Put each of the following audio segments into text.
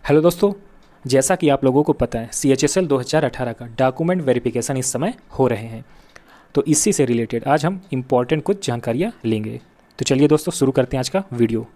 Hello दोस्तों, जैसा कि आप लोगों को पता है CHSL 2018 का डॉक्यूमेंट वेरिफिकेशन इस समय हो रहे हैं। तो इसी से रिलेटेड आज हम इम्पॉर्टेंट कुछ जानकारियाँ लेंगे। तो चलिए दोस्तों शुरू करते हैं आज का वीडियो।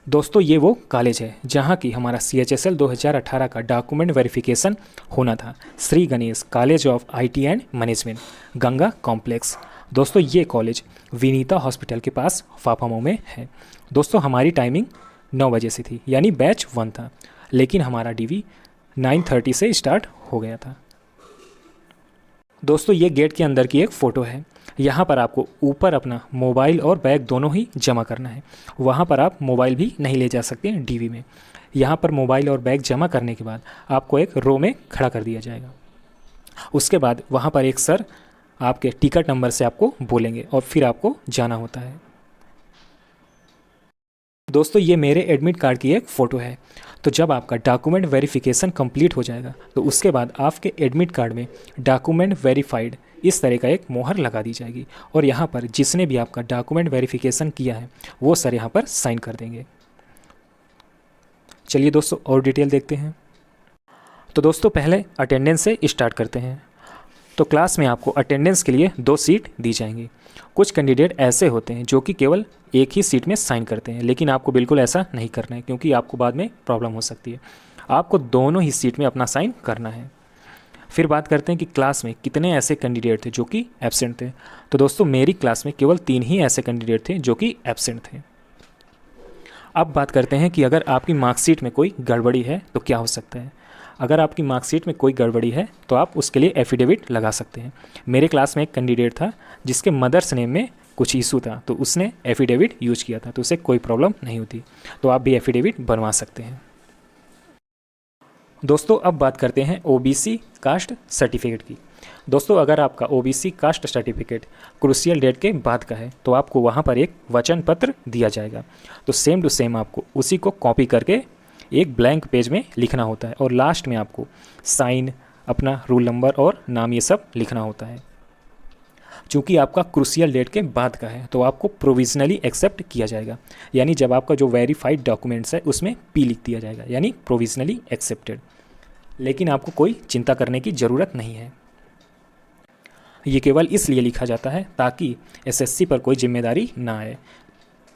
दोस्तों ये वो कॉलेज है जहाँ की हमारा CHSL 2018 का डॉक्यूमेंट वेरिफिकेशन होना था। Shri Ganesh college of IT and management, Ganga complex. दोस्तों ये कॉलेज विनीता हॉस्पिटल के पास फाफामऊ में है। दोस्तों हमारी टाइमिंग 9 बजे से थी, यानी बैच 1 था, लेकिन हमारा DV 9:30 से स्टार्ट हो गया था। दोस्तों ये गेट के अंदर की एक फ़ोटो है। यहाँ पर आपको ऊपर अपना मोबाइल और बैग दोनों ही जमा करना है। वहाँ पर आप मोबाइल भी नहीं ले जा सकते हैं DV में। यहाँ पर मोबाइल और बैग जमा करने के बाद आपको एक रो में खड़ा कर दिया जाएगा। उसके बाद वहाँ पर एक सर आपके टिकट नंबर से आपको बोलेंगे और फिर आपको जाना होता है। दोस्तों ये मेरे एडमिट कार्ड की एक फ़ोटो है। तो जब आपका डॉक्यूमेंट वेरिफिकेशन कंप्लीट हो जाएगा तो उसके बाद आपके एडमिट कार्ड में डॉक्यूमेंट वेरीफाइड इस तरह का एक मोहर लगा दी जाएगी और यहाँ पर जिसने भी आपका डॉक्यूमेंट वेरिफिकेशन किया है वो सर यहाँ पर साइन कर देंगे। चलिए दोस्तों और डिटेल देखते हैं। तो दोस्तों पहले अटेंडेंस से स्टार्ट करते हैं। तो क्लास में आपको अटेंडेंस के लिए 2 सीट दी जाएंगी। कुछ कैंडिडेट ऐसे होते हैं जो कि केवल एक ही सीट में साइन करते हैं, लेकिन आपको बिल्कुल ऐसा नहीं करना है क्योंकि आपको बाद में प्रॉब्लम हो सकती है। आपको दोनों ही सीट में अपना साइन करना है। फिर बात करते हैं कि क्लास में कितने ऐसे कैंडिडेट थे जो कि एब्सेंट थे। तो दोस्तों मेरी क्लास में केवल 3 ही ऐसे कैंडिडेट थे जो कि एब्सेंट थे। अब बात करते हैं कि अगर आपकी मार्कशीट में कोई गड़बड़ी है तो क्या हो सकता है। अगर आपकी मार्कशीट में कोई गड़बड़ी है तो आप उसके लिए एफिडेविट लगा सकते हैं। मेरे क्लास में एक कैंडिडेट था जिसके मदर्स नेम में कुछ इशू था, तो उसने एफिडेविट यूज किया था, तो उसे कोई प्रॉब्लम नहीं होती। तो आप भी एफिडेविट बनवा सकते हैं। दोस्तों अब बात करते हैं OBC कास्ट सर्टिफिकेट की। दोस्तों अगर आपका OBC caste certificate crucial date के बाद का है तो आपको वहाँ पर एक वचन पत्र दिया जाएगा। तो सेम टू सेम आपको उसी को कॉपी करके एक ब्लैंक पेज में लिखना होता है और लास्ट में आपको साइन, अपना रोल नंबर और नाम ये सब लिखना होता है। चूँकि आपका क्रूशियल डेट के बाद का है तो आपको प्रोविजनली एक्सेप्ट किया जाएगा, यानी जब आपका जो वेरीफाइड डॉक्यूमेंट्स है उसमें P लिख दिया जाएगा, यानी प्रोविजनली एक्सेप्टेड। लेकिन आपको कोई चिंता करने की ज़रूरत नहीं है। ये केवल इसलिए लिखा जाता है ताकि SSC पर कोई जिम्मेदारी ना आए।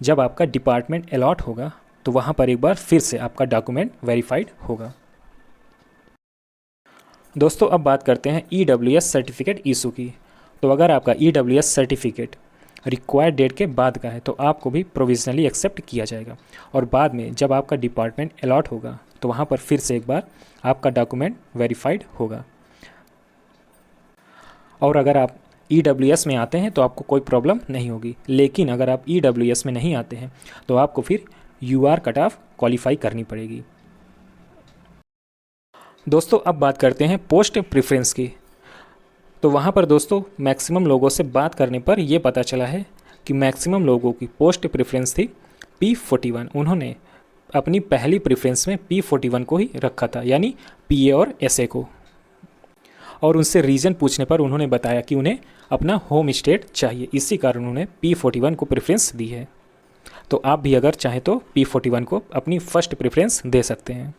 जब आपका डिपार्टमेंट अलॉट होगा तो वहाँ पर एक बार फिर से आपका डॉक्यूमेंट वेरीफाइड होगा। दोस्तों अब बात करते हैं EWS सर्टिफिकेट इशू की। तो अगर आपका EWS सर्टिफिकेट रिक्वायर्ड डेट के बाद का है तो आपको भी प्रोविजनली एक्सेप्ट किया जाएगा और बाद में जब आपका डिपार्टमेंट अलॉट होगा तो वहाँ पर फिर से एक बार आपका डॉक्यूमेंट वेरीफाइड होगा। और अगर आप EWS में आते हैं तो आपको कोई प्रॉब्लम नहीं होगी, लेकिन अगर आप EWS में नहीं आते हैं तो आपको फिर UR कट ऑफ क्वालिफाई करनी पड़ेगी। दोस्तों अब बात करते हैं पोस्ट प्रेफरेंस की। तो वहाँ पर दोस्तों मैक्सिमम लोगों से बात करने पर यह पता चला है कि मैक्सिमम लोगों की पोस्ट प्रेफरेंस थी P41। उन्होंने अपनी पहली प्रेफरेंस में P41 को ही रखा था, यानी PA और SA को। और उनसे रीज़न पूछने पर उन्होंने बताया कि उन्हें अपना होम स्टेट चाहिए, इसी कारण उन्होंने P41 को प्रेफरेंस दी है। तो आप भी अगर चाहें तो P41 को अपनी फर्स्ट प्रेफरेंस दे सकते हैं।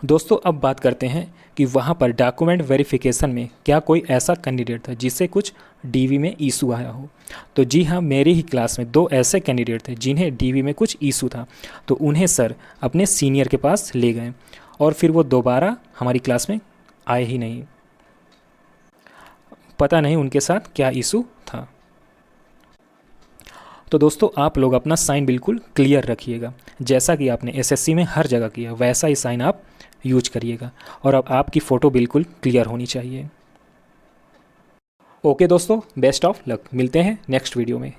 दोस्तों अब बात करते हैं कि वहाँ पर डॉक्यूमेंट वेरिफिकेशन में क्या कोई ऐसा कैंडिडेट था जिससे कुछ DV में इशू आया हो। तो जी हाँ, मेरी ही क्लास में 2 ऐसे कैंडिडेट थे जिन्हें DV में कुछ इशू था, तो उन्हें सर अपने सीनियर के पास ले गए और फिर वो दोबारा हमारी क्लास में आए ही नहीं। पता नहीं उनके साथ क्या इशू था। तो दोस्तों आप लोग अपना साइन बिल्कुल क्लियर रखिएगा, जैसा कि आपने SSC में हर जगह किया वैसा ही साइन आप यूज करिएगा और अब आपकी फ़ोटो बिल्कुल क्लियर होनी चाहिए। ओके दोस्तों, बेस्ट ऑफ लक। मिलते हैं नेक्स्ट वीडियो में।